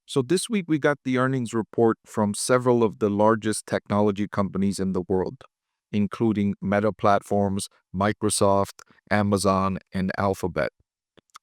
So this week we got the earnings report from several of the largest technology companies in the world, including Meta Platforms, Microsoft, Amazon, and Alphabet.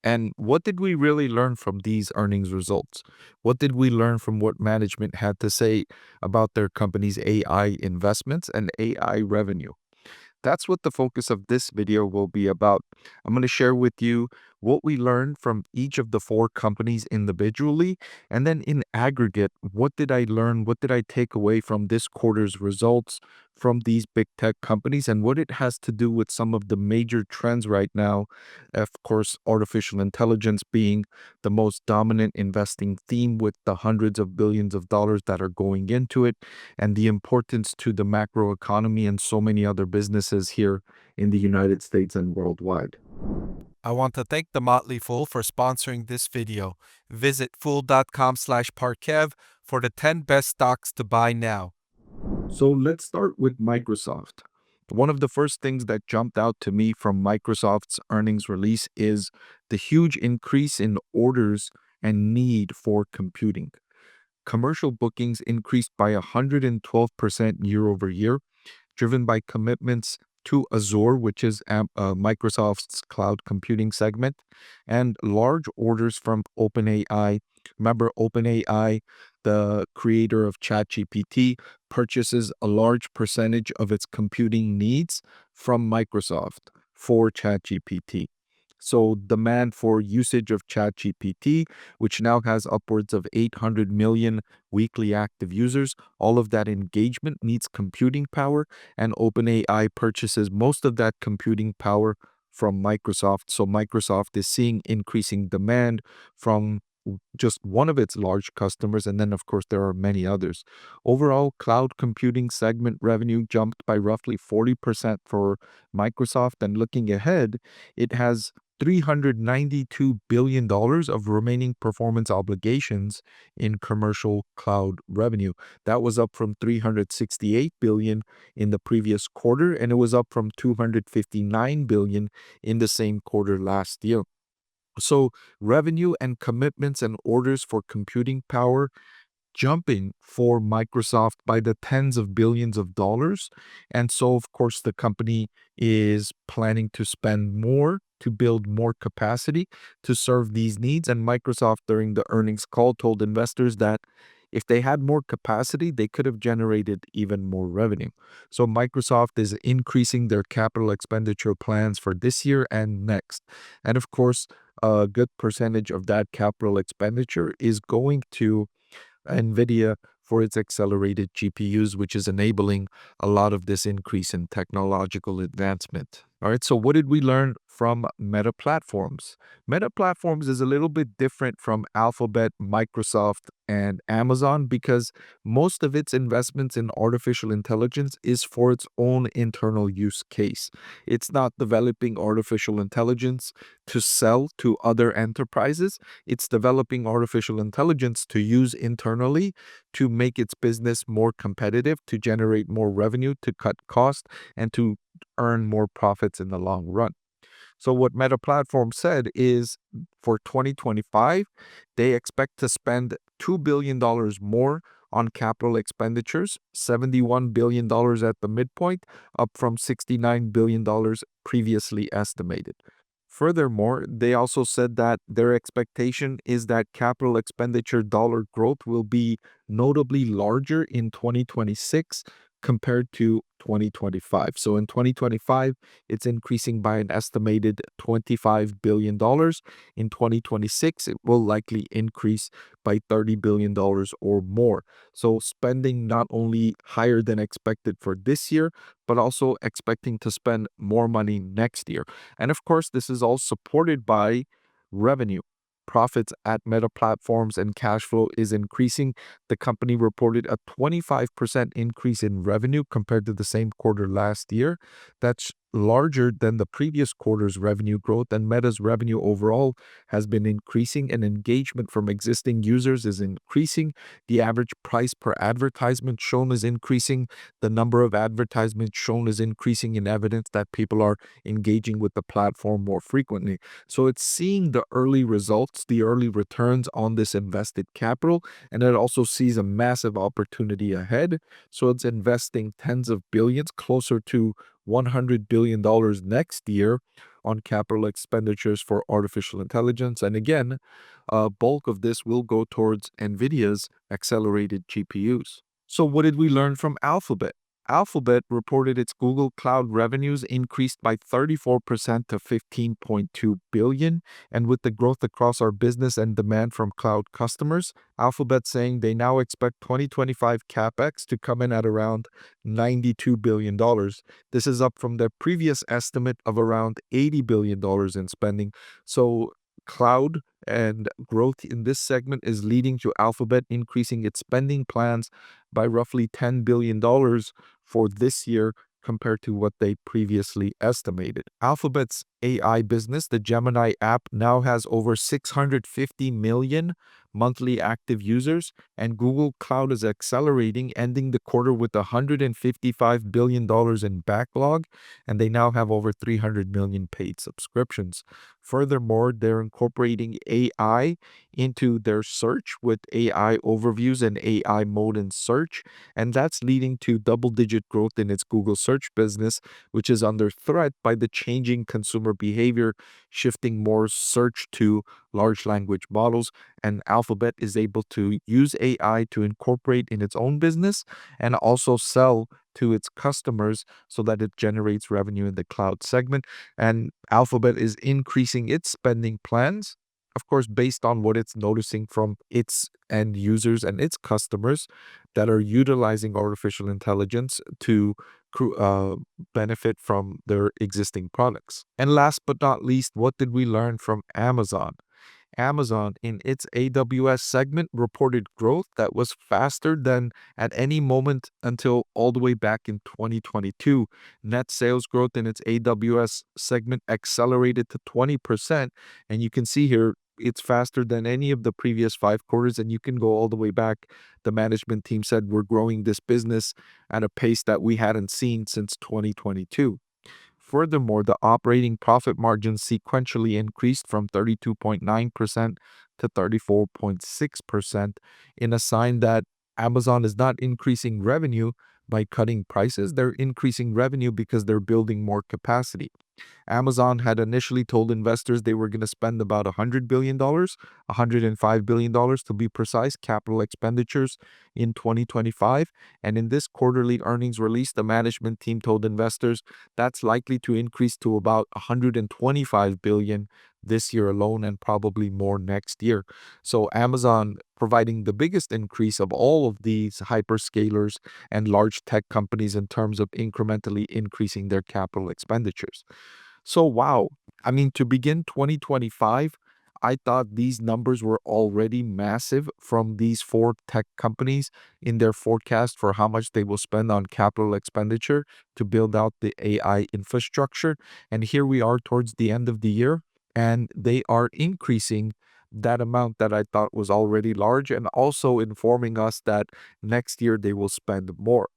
And what did we really learn from these earnings results? What did we learn from what management had to say about their company's AI investments and AI revenue? That's what the focus of this video will be about. I'm going to share with you what we learned from each of the four companies individually, and then in aggregate, what did I learn? What did I take away from this quarter's results from these big tech companies, and what it has to do with some of the major trends right now? Of course, artificial intelligence being the most dominant investing theme with the hundreds of billions of dollars that are going into it, and the importance to the macro economy and so many other businesses here in the United States and worldwide. I want to thank the Motley Fool for sponsoring this video. Visit fool.com/parkev for the 10 best stocks to buy now. So let's start with Microsoft. One of the first things that jumped out to me from Microsoft's earnings release is the huge increase in orders and need for computing. Commercial bookings increased by 112% year over year, driven by commitments to Azure, which is Microsoft's cloud computing segment, and large orders from OpenAI. Remember, OpenAI, the creator of ChatGPT, purchases a large percentage of its computing needs from Microsoft for ChatGPT. So demand for usage of ChatGPT, which now has upwards of 800 million weekly active users, all of that engagement needs computing power, and OpenAI purchases most of that computing power from Microsoft. So Microsoft is seeing increasing demand from just one of its large customers, and then of course there are many others. Overall, cloud computing segment revenue jumped by roughly 40% for Microsoft, and looking ahead, it has $392 billion of remaining performance obligations in commercial cloud revenue. That was up from $368 billion in the previous quarter, and it was up from $259 billion in the same quarter last year. So revenue and commitments and orders for computing power jumping for Microsoft by the tens of billions of dollars. And so, of course, the company is planning to spend more to build more capacity to serve these needs. And Microsoft, during the earnings call, told investors that if they had more capacity, they could have generated even more revenue. So Microsoft is increasing their capital expenditure plans for this year and next. And of course, a good percentage of that capital expenditure is going to NVIDIA for its accelerated GPUs, which is enabling a lot of this increase in technological advancement. All right, so what did we learn from Meta Platforms? Meta Platforms is a little bit different from Alphabet, Microsoft, and Amazon because most of its investments in artificial intelligence is for its own internal use case. It's not developing artificial intelligence to sell to other enterprises. It's developing artificial intelligence to use internally to make its business more competitive, to generate more revenue, to cut costs, and to earn more profits in the long run. So what Meta Platform said is for 2025, they expect to spend $2 billion more on capital expenditures, $71 billion at the midpoint, up from $69 billion previously estimated. Furthermore, they also said that their expectation is that capital expenditure dollar growth will be notably larger in 2026 compared to 2025. So in 2025, it's increasing by an estimated $25 billion. In 2026, it will likely increase by $30 billion or more. So spending not only higher than expected for this year, but also expecting to spend more money next year. And of course, this is all supported by revenue. Profits at Meta Platforms and cash flow is increasing. The company reported a 25% increase in revenue compared to the same quarter last year. That's larger than the previous quarter's revenue growth, and Meta's revenue overall has been increasing, and engagement from existing users is increasing. The average price per advertisement shown is increasing. The number of advertisements shown is increasing, in evidence that people are engaging with the platform more frequently. So it's seeing the early results, the early returns on this invested capital, and it also sees a massive opportunity ahead. So it's investing tens of billions, closer to $100 billion next year on capital expenditures for artificial intelligence. And again, a bulk of this will go towards NVIDIA's accelerated GPUs. So what did we learn from Alphabet? Alphabet reported its Google Cloud revenues increased by 34% to 15.2 billion. And with the growth across our business and demand from cloud customers, Alphabet saying they now expect 2025 capex to come in at around $92 billion. This is up from their previous estimate of around $80 billion in spending. So cloud and growth in this segment is leading to Alphabet increasing its spending plans by roughly $10 billion for this year compared to what they previously estimated. Alphabet's AI business, the Gemini app, now has over 650 million monthly active users, and Google Cloud is accelerating, ending the quarter with $155 billion in backlog, and they now have over 300 million paid subscriptions. Furthermore, they're incorporating AI into their search with AI overviews and AI mode in search, and that's leading to double-digit growth in its Google search business, which is under threat by the changing consumer behavior, shifting more search to large language models, and Alphabet is able to use AI to incorporate in its own business and also sell to its customers so that it generates revenue in the cloud segment. And Alphabet is increasing its spending plans, of course, based on what it's noticing from its end users and its customers that are utilizing artificial intelligence to benefit from their existing products. And last but not least, what did we learn from Amazon? Amazon, in its AWS segment, reported growth that was faster than at any moment until all the way back in 2022. Net sales growth in its AWS segment accelerated to 20%. And you can see here, it's faster than any of the previous 5 quarters. And you can go all the way back. The management team said, we're growing this business at a pace that we hadn't seen since 2022. Furthermore, the operating profit margin sequentially increased from 32.9% to 34.6%, in a sign that Amazon is not increasing revenue by cutting prices. They're increasing revenue because they're building more capacity. Amazon had initially told investors they were going to spend about $100 billion, $105 billion to be precise, capital expenditures in 2025. And in this quarterly earnings release, the management team told investors that's likely to increase to about $125 billion this year alone, and probably more next year. So Amazon providing the biggest increase of all of these hyperscalers and large tech companies in terms of incrementally increasing their capital expenditures. So, wow. I mean, to begin 2025, I thought these numbers were already massive from these 4 tech companies in their forecast for how much they will spend on capital expenditure to build out the AI infrastructure. And here we are towards the end of the year, and they are increasing that amount that I thought was already large, and also informing us that next year they will spend more.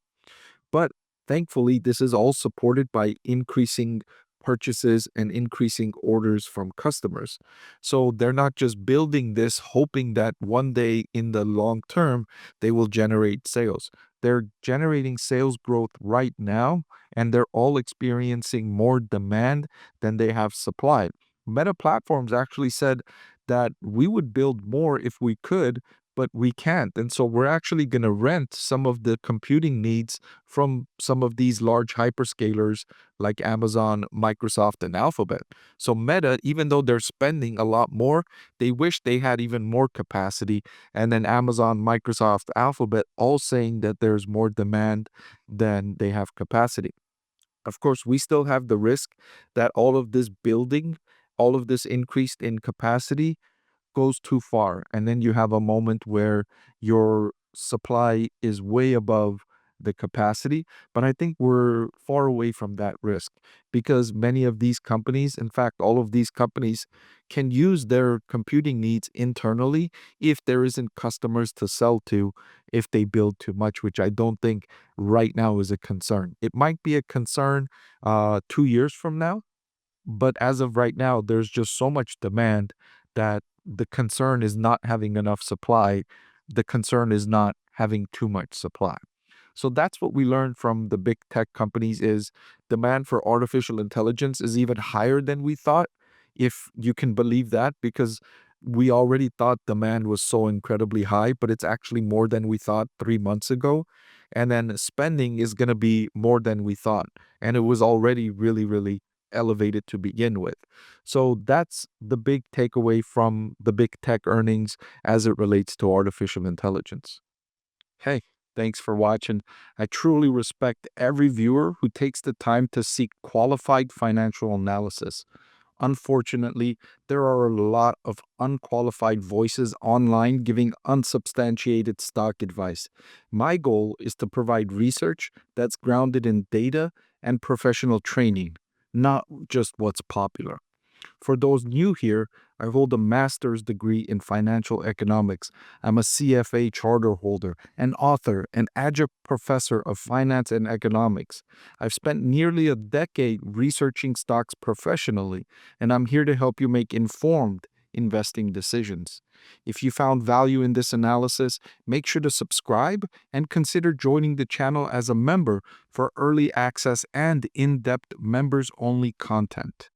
But thankfully, this is all supported by increasing purchases and increasing orders from customers. So they're not just building this hoping that one day in the long term they will generate sales. They're generating sales growth right now, and they're all experiencing more demand than they have supply. Meta Platforms actually said that we would build more if we could, but we can't. And so we're actually going to rent some of the computing needs from some of these large hyperscalers like Amazon, Microsoft, and Alphabet. So Meta, even though they're spending a lot more, they wish they had even more capacity. And then Amazon, Microsoft, Alphabet all saying that there's more demand than they have capacity. Of course, we still have the risk that all of this building, all of this increased in capacity goes too far. And then you have a moment where your supply is way above the capacity, but I think we're far away from that risk because many of these companies, in fact, all of these companies, can use their computing needs internally if there isn't customers to sell to if they build too much, which I don't think right now is a concern. It might be a concern 2 years from now, but as of right now, there's just so much demand that the concern is not having enough supply. The concern is not having too much supply. So that's what we learned from the big tech companies is demand for artificial intelligence is even higher than we thought, if you can believe that, because we already thought demand was so incredibly high, but it's actually more than we thought 3 months ago. And then spending is going to be more than we thought. And it was already really, really elevated to begin with. So that's the big takeaway from the big tech earnings as it relates to artificial intelligence. Hey, thanks for watching. I truly respect every viewer who takes the time to seek qualified financial analysis. Unfortunately, there are a lot of unqualified voices online giving unsubstantiated stock advice. My goal is to provide research that's grounded in data and professional training, not just what's popular. For those new here, I hold a master's degree in financial economics. I'm a CFA charter holder, an author, an adjunct professor of finance and economics. I've spent nearly a decade researching stocks professionally, and I'm here to help you make informed investing decisions. If you found value in this analysis, make sure to subscribe and consider joining the channel as a member for early access and in-depth members-only content.